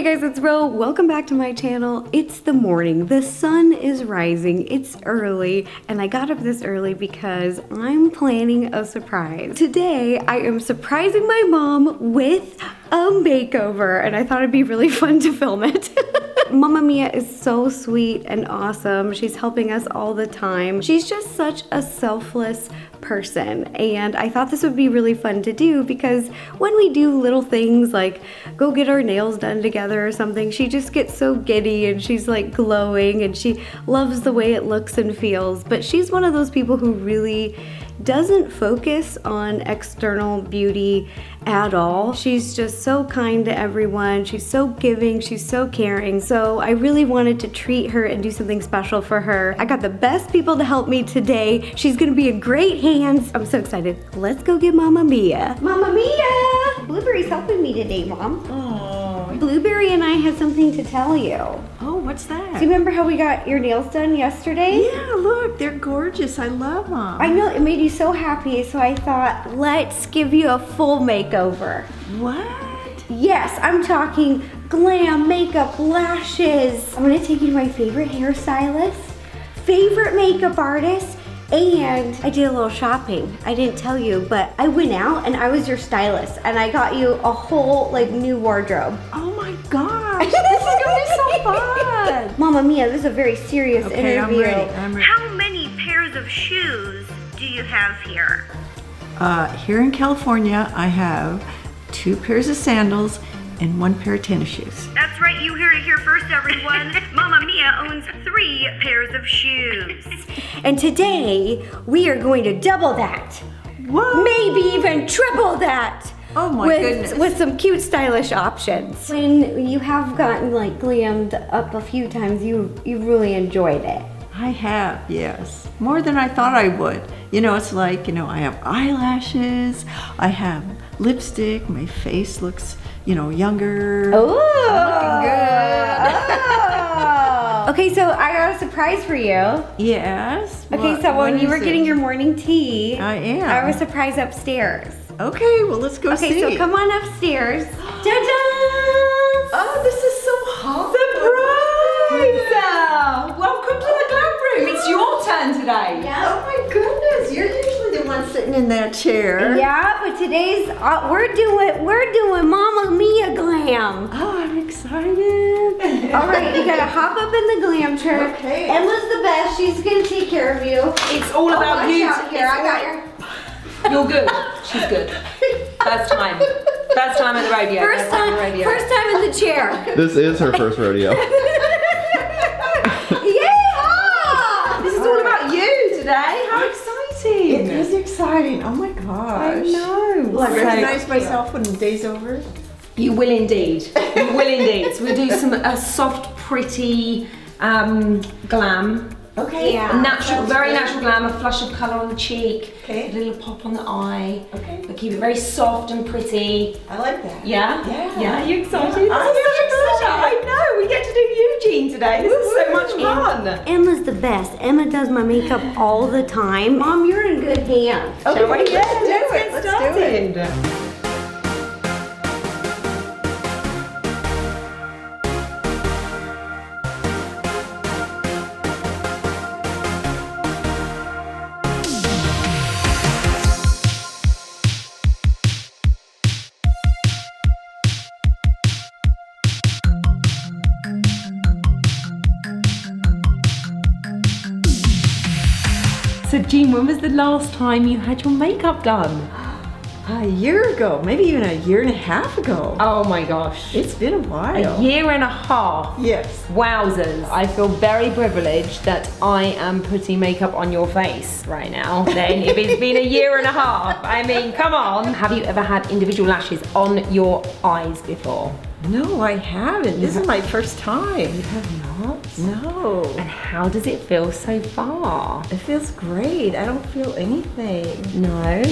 guys, it's Ro. Welcome back to my channel. It's the morning. The sun is rising. It's early, and I got up this early because I'm planning a surprise. Today, I am surprising my mom with a makeover, and I thought it'd be really fun to film it. Mama Mia is so sweet and awesome. She's helping us all the time. She's just such a selfless person, and I thought this would be really fun to do because when we do little things like go get our nails done together or something, she just gets so giddy and she's like glowing and she loves the way it looks and feels. But she's one of those people who really doesn't focus on external beauty at all. She's just so kind to everyone. She's so giving. She's so caring. So I really wanted to treat her and do something special for her. I got the best people to help me today. She's gonna be in great hands. I'm so excited. Let's go get Mama Mia. Mama Mia! Blueberry's helping me today, Mom. Oh. Blueberry and I had something to tell you. Oh, what's that? Do you remember how we got your nails done yesterday? Yeah, look, they're gorgeous. I love them. I know, it made you so happy, so I thought, let's give you a full makeover. What? Yes, I'm talking glam, makeup, lashes. I'm gonna take you to my favorite hairstylist, favorite makeup artist, and I did a little shopping. I didn't tell you, but I went out and I was your stylist, and I got you a whole new wardrobe. Oh my gosh, this is gonna be so fun. Mama Mia, this is a very serious interview. I'm ready. How many pairs of shoes do you have here? Here in California, I have 2 pairs of sandals and 1 pair of tennis shoes. That's right, you heard it here first, everyone. Mama Mia owns 3 pairs of shoes. And today, we are going to double that. What? Maybe even triple that. Oh my goodness. With some cute, stylish options. When you have gotten glammed up a few times, you really enjoyed it. I have, yes. More than I thought I would. You know, it's like, I have eyelashes, I have lipstick, my face looks, younger. Oh, I'm looking good. Oh. Okay, so I got a surprise for you. Yes. Okay, so when you were getting your morning tea, I am. I was surprised upstairs. Okay, well, let's go see. Okay, so come on upstairs. Ta-da! Oh, this is so hot. Surprise! Welcome to the glam room. It's your turn today. Yeah. Oh my goodness, you're usually the one sitting in that chair. Yeah, but today's we're doing Mama Mia glam. Oh, I'm excited. All right, you gotta hop up in the glam chair. Okay. Emma's the best. She's gonna take care of you. It's all about you. Out here. I got your You're good. She's good. First time. First time at the rodeo. first time in the chair. This is her first rodeo. Yeah! This is all about you today. How exciting. It is exciting. Oh my gosh. I know. Will I So recognize cute. myself when the day's over? You will indeed. You will indeed. So we'll do some soft, pretty glam. Okay. Yeah. Natural, very natural glam, a flush of colour on the cheek, Okay. a little pop on the eye. Okay. But keep it very soft and pretty. I like that. Yeah? Yeah. Yeah, you excited? Yeah, This I'm is such a excited. pleasure. I know, we get to do Eugene today. This is so much fun. Emma's the best. Emma does my makeup all the time. Mom, you're in good hands. Okay, Shall we? let's Yeah, do let's it. get Let's do it. started. So Jean, when was the last time you had your makeup done? A year ago, maybe even a year and a half ago. Oh my gosh. It's been a while. A year and a half. Yes. Wowzers. I feel very privileged that I am putting makeup on your face right now. Then if it's been a year and a half, I mean, come on. Have you ever had individual lashes on your eyes before? No, I haven't. This is my first time. You have not? No. And how does it feel so far? It feels great. I don't feel anything. No.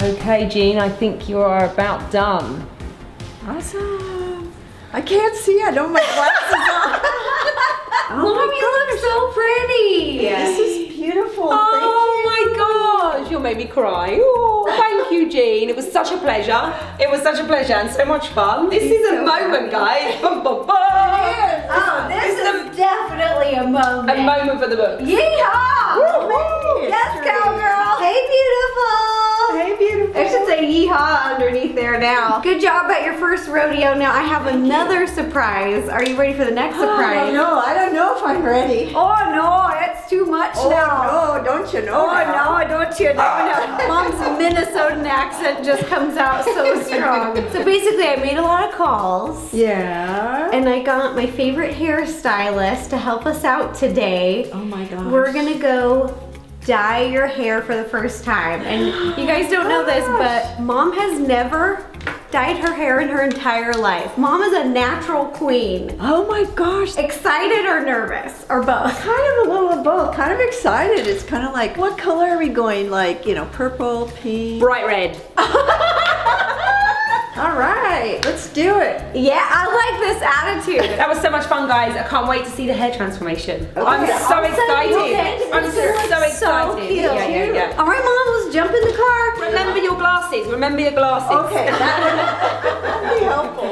Okay, Jean, I think you are about done. Awesome. I can't see. I don't have my glasses on. Mom, you look so pretty. This is cry. Oh, thank you, Jean. It was such a pleasure. It was such a pleasure and so much fun. This is a moment, guys. Bum, bum, bum. Oh, this is definitely a moment. A moment for the book. Yeehaw! Woo-hoo! Yes, cowgirl. Hey, beautiful. Hey, beautiful. I should say yeehaw underneath there now. Good job at your first rodeo. Now I have another surprise. Are you ready for the next surprise? No, I don't know if I'm ready. Oh no, it's too much now. No, don't you know? Oh no, don't you know? Mom's Minnesotan accent just comes out so strong. So basically I made a lot of calls. Yeah. And I got my favorite hairstylist to help us out today. Oh my gosh. We're gonna go dye your hair for the first time. And you guys don't know this, but Mom has never dyed her hair in her entire life. Mom is a natural queen. Oh my gosh. Excited or nervous, or both? Kind of a little of both. Kind of excited. It's kind of like, what color are we going? Like, you know, purple, pink? Bright red. All right, let's do it. Yeah, I like this attitude. That was so much fun, guys. I can't wait to see the hair transformation. I'm Okay, so I'll send excited. you pics. I'm It's so gonna look excited. So cute. Yeah. All right, Mom, let's jump in the car. Remember your glasses. Remember your glasses. Okay, that would be helpful.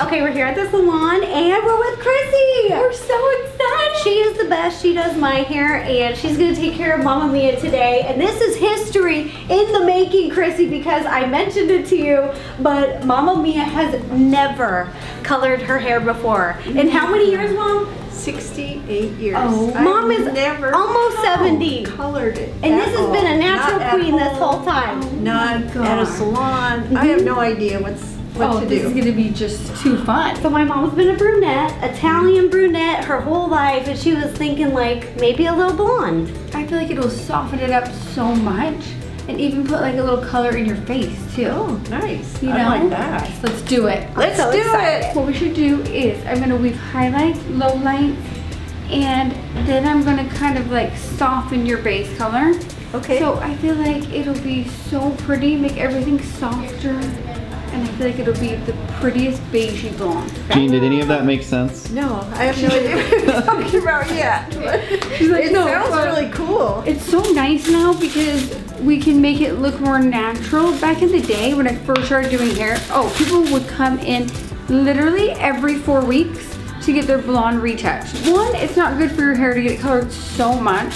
Okay, we're here at the salon and we're with Chrissy. We're so excited. She is the best. She does my hair and she's gonna take care of Mama Mia today. And this is history in the making, Chrissy, because I mentioned it to you, but Mama Mia has never colored her hair before. In how many years, Mom? 68 years. Oh, I've Mom is never almost 70. colored it. And at this has been a all. natural Not at queen this home, whole time. Not at a salon. I have no idea what to This do. is gonna be just too fun. So my mom's been a brunette, Italian brunette, her whole life, and she was thinking like maybe a little blonde. I feel like it'll soften it up so much and even put like a little color in your face too. Oh, nice. You I know? like that. So let's do it. Let's so do excited. it. What we should do is I'm gonna weave highlights, lowlights, and then I'm gonna kind of like soften your base color. Okay. So I feel like it'll be so pretty, make everything softer, and I feel like it'll be the prettiest beigey blonde. Jean, did any of that make sense? No, I have no idea what you're talking about yet. She's like, It no, sounds but really cool. it's so nice now because we can make it look more natural. Back in the day when I first started doing hair, people would come in literally every 4 weeks to get their blonde retouched. One, it's not good for your hair to get it colored so much,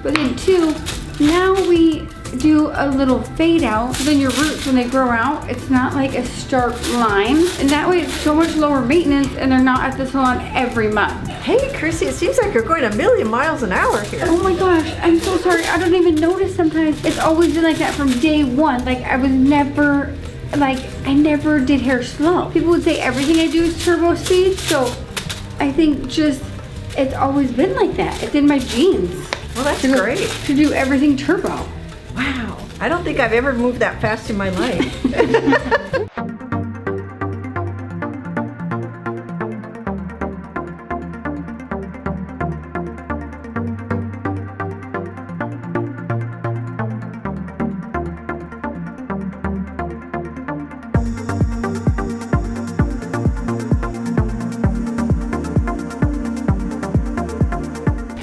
but then two, now we do a little fade out, so then your roots, when they grow out, it's not like a stark line, and that way it's so much lower maintenance and they're not at the salon every month. Hey, Chrissy, it seems like you're going a million miles an hour here. Oh my gosh, I'm so sorry. I don't even notice sometimes. It's always been like that from day one. Like I never did hair slow. People would say everything I do is turbo speed, so I think just it's always been like that. It's in my genes. Well, that's to great. To do everything turbo. Wow. I don't think I've ever moved that fast in my life.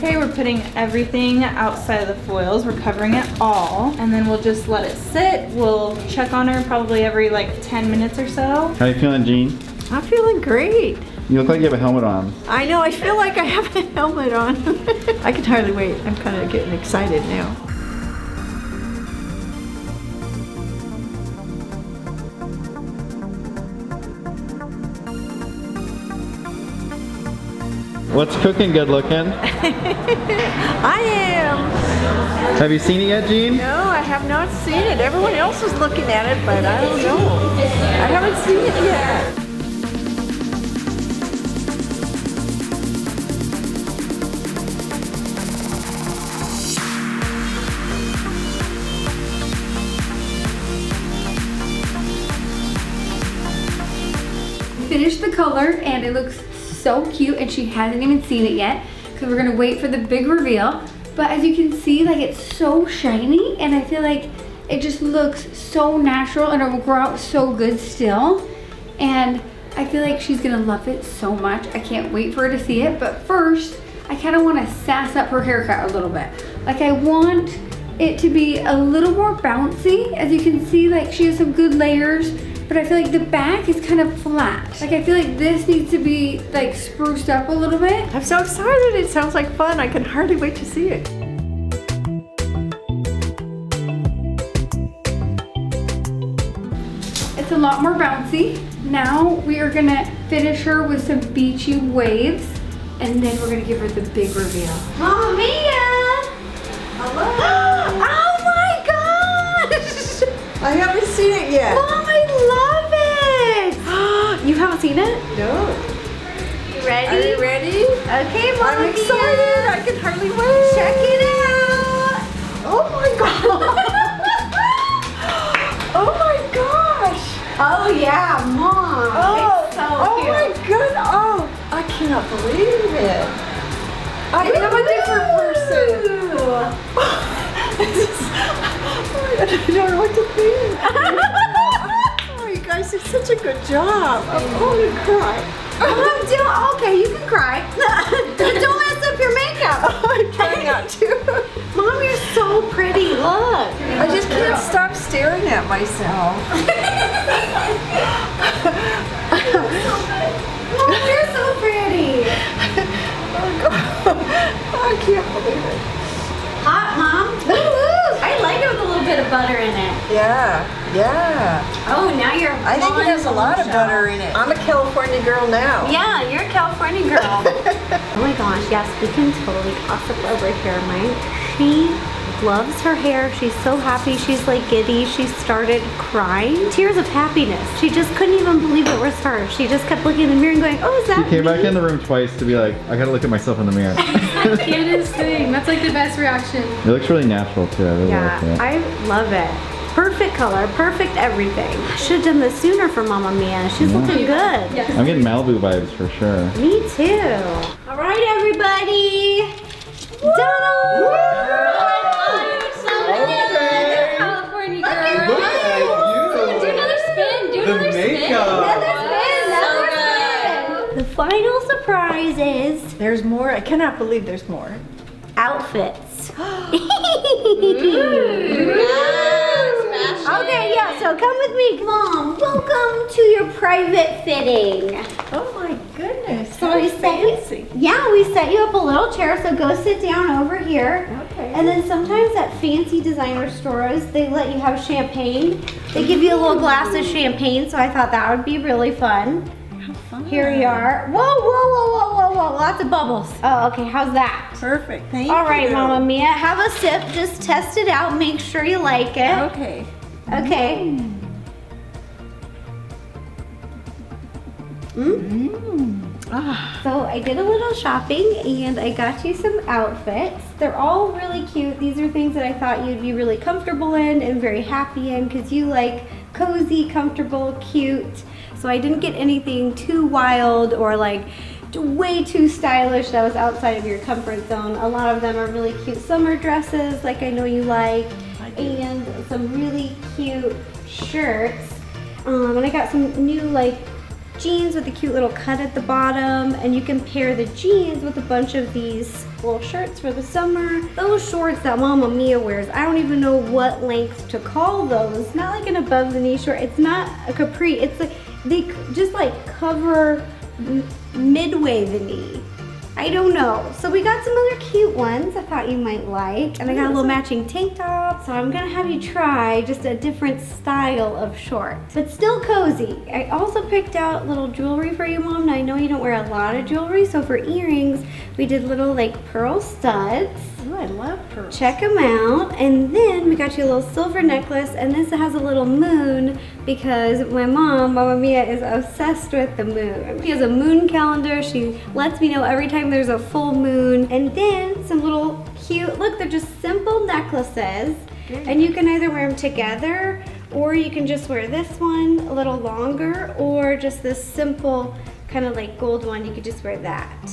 Okay, we're putting everything outside of the foils. We're covering it all, and then we'll just let it sit. We'll check on her probably every like 10 minutes or so. How you feeling, Jean? I'm feeling great. You look like you have a helmet on. I know, I feel like I have a helmet on. I can hardly wait. I'm kind of getting excited now. What's cooking good looking? I am. Have you seen it yet, Jean? No, I have not seen it. Everyone else is looking at it, but I don't know. I haven't seen it yet. Finished the color and it looks so cute, and she hasn't even seen it yet because we're gonna wait for the big reveal. But as you can see, like it's so shiny, and I feel like it just looks so natural and it will grow out so good still. And I feel like she's gonna love it so much. I can't wait for her to see it. But first, I kind of want to sass up her haircut a little bit. Like I want it to be a little more bouncy. As you can see, like she has some good layers, but I feel like the back is kind of flat. Like I feel like this needs to be like spruced up a little bit. I'm so excited. It sounds like fun. I can hardly wait to see it. It's a lot more bouncy. Now we are gonna finish her with some beachy waves, and then we're gonna give her the big reveal. Mama Mia! Hello. Oh my gosh! I haven't seen it yet. Mom, I love it! You haven't seen it? No. You ready? Are you ready? Okay, Mama I'm excited. I can hardly wait. Check it out! Oh my god. Oh my gosh. Oh yeah, Mom! Oh, It's so oh cute. my god. Oh, I cannot believe it. I am a different person. I don't know what to think. Oh, you guys did such a good job. I'm going to cry. Okay, you can cry. Don't mess up your makeup. I'm trying not to. Mom, you're so pretty. Look. I just can't stop staring at myself. Mom, you're so pretty. Oh god. I can't believe it. Hot, Mom. Woo-hoo. I like it with a little bit of butter in it. Yeah, yeah. Oh, now you're I think it has a lot of butter in it. I'm a California girl now. Yeah, you're a California girl. Oh my gosh, yes, we can totally gossip over here, Mike. She loves her hair. She's so happy. She's like giddy. She started crying. Tears of happiness. She just couldn't even believe it was her. She just kept looking in the mirror and going, oh, is that She came me? back in the room twice to be like, I gotta look at myself in the mirror. Cutest thing. That's like the best reaction. It looks really natural too. I really like it. I love it. Perfect color, perfect everything. I should have done this sooner for Mama Mia. She's looking good. I'm getting Malibu vibes for sure. Me too. All right, everybody. Done. California girl. Look at you. Do another spin. Do The another makeup. spin. The final surprise is There's more. I cannot believe there's more. outfits. Okay, yeah, so come with me. Mom, welcome to your private fitting. Oh my goodness. So we set you, we set you up a little chair, so go sit down over here. Okay. And then sometimes at fancy designer stores, they let you have champagne. They give you a little glass of champagne, so I thought that would be really fun. Here we are. Whoa, whoa, whoa, whoa, whoa, whoa, lots of bubbles. Oh, okay, how's that? Perfect. Thank you. All right, Mama Mia, have a sip. Just test it out. Make sure you like it. Okay. Okay. So I did a little shopping and I got you some outfits. They're all really cute. These are things that I thought you'd be really comfortable in and very happy in because you like cozy, comfortable, cute. So I didn't get anything too wild or like way too stylish that was outside of your comfort zone. A lot of them are really cute summer dresses like I know you like, and some really cute shirts. And I got some new like jeans with a cute little cut at the bottom, and you can pair the jeans with a bunch of these little shirts for the summer. Those shorts that Mama Mia wears, I don't even know what length to call those. Not like an above the knee short. It's not a capri. It's like they just like cover midway the knee. I don't know. So we got some other cute ones I thought you might like. And I got a little matching tank top. So I'm gonna have you try just a different style of shorts, but still cozy. I also picked out little jewelry for you, Mom. Now I know you don't wear a lot of jewelry, so for earrings, we did little like pearl studs. Oh, I love pearls. Check them out. And then we got you a little silver necklace, and this has a little moon because my mom, Mama Mia, is obsessed with the moon. She has a moon calendar. She lets me know every time there's a full moon. And then some little cute, look, they're just simple necklaces. And you can either wear them together, or you can just wear this one a little longer, or just this simple kind of like gold one. You could just wear that.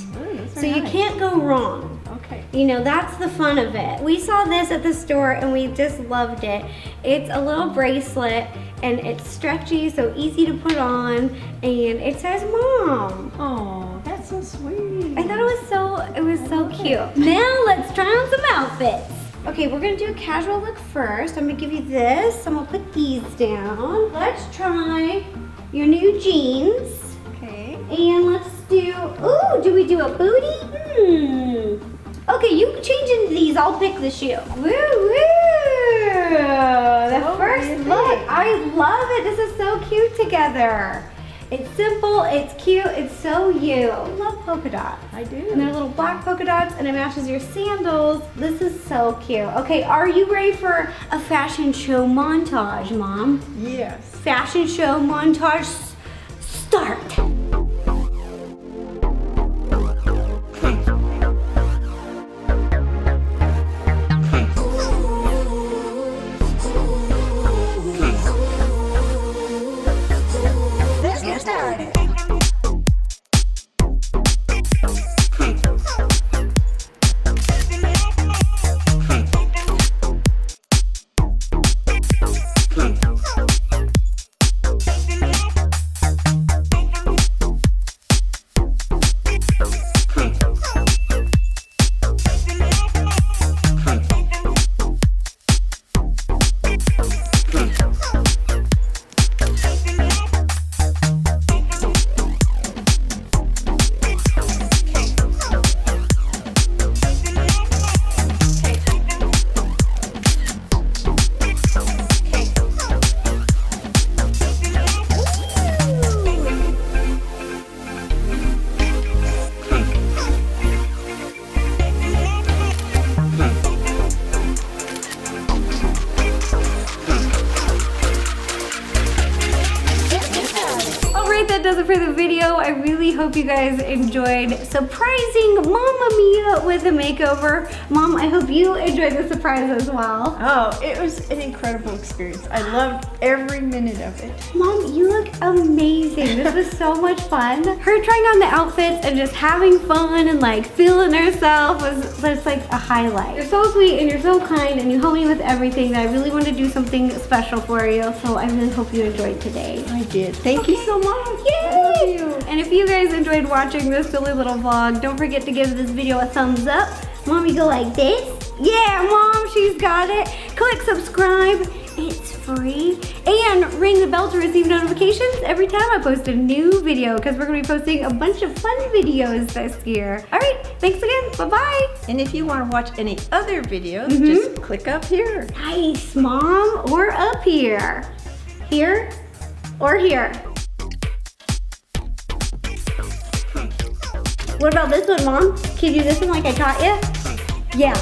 So you can't go wrong. Okay. You know, that's the fun of it. We saw this at the store and we just loved it. It's a little bracelet and it's stretchy, so easy to put on, and it says Mom. Oh, that's That's so sweet. I thought it was so cute. Now let's try on some outfits. Okay, we're gonna do a casual look first. I'm gonna give you this. I'm gonna put these down. Let's try your new jeans. Okay. And let's do we do a booty? Okay, you can change into these. I'll pick the shoe. Woo woo! The So first what do you look. think? I love it. This is so cute together. It's simple, it's cute, it's so you. I love polka dots. I do. And they're little black polka dots and it matches your sandals. This is so cute. Okay, are you ready for a fashion show montage, Mom? Yes. Fashion show montage start. Let's get started. That does it for the video. I really hope you guys enjoyed surprising Mama Mia with a makeover. Mom, I hope you enjoyed the surprise as well. Oh, it was an incredible experience. I loved every minute of it. Mom, you look amazing. This was so much fun. Her trying on the outfits and just having fun and like feeling herself was like a highlight. You're so sweet and you're so kind and you helped me with everything that I really wanted to do something special for you. So I really hope you enjoyed today. I did. Thank you so much. Yay! And if you guys enjoyed watching this silly little vlog, don't forget to give this video a thumbs up. Mommy, go like this. Yeah, Mom, she's got it. Click subscribe. It's free. And ring the bell to receive notifications every time I post a new video because we're going to be posting a bunch of fun videos this year. All right, thanks again. Bye-bye. And if you want to watch any other videos, just click up here. Nice, Mom. Or up here. Here or here. What about this one, Mom? Can you do this one like I taught you? Yeah.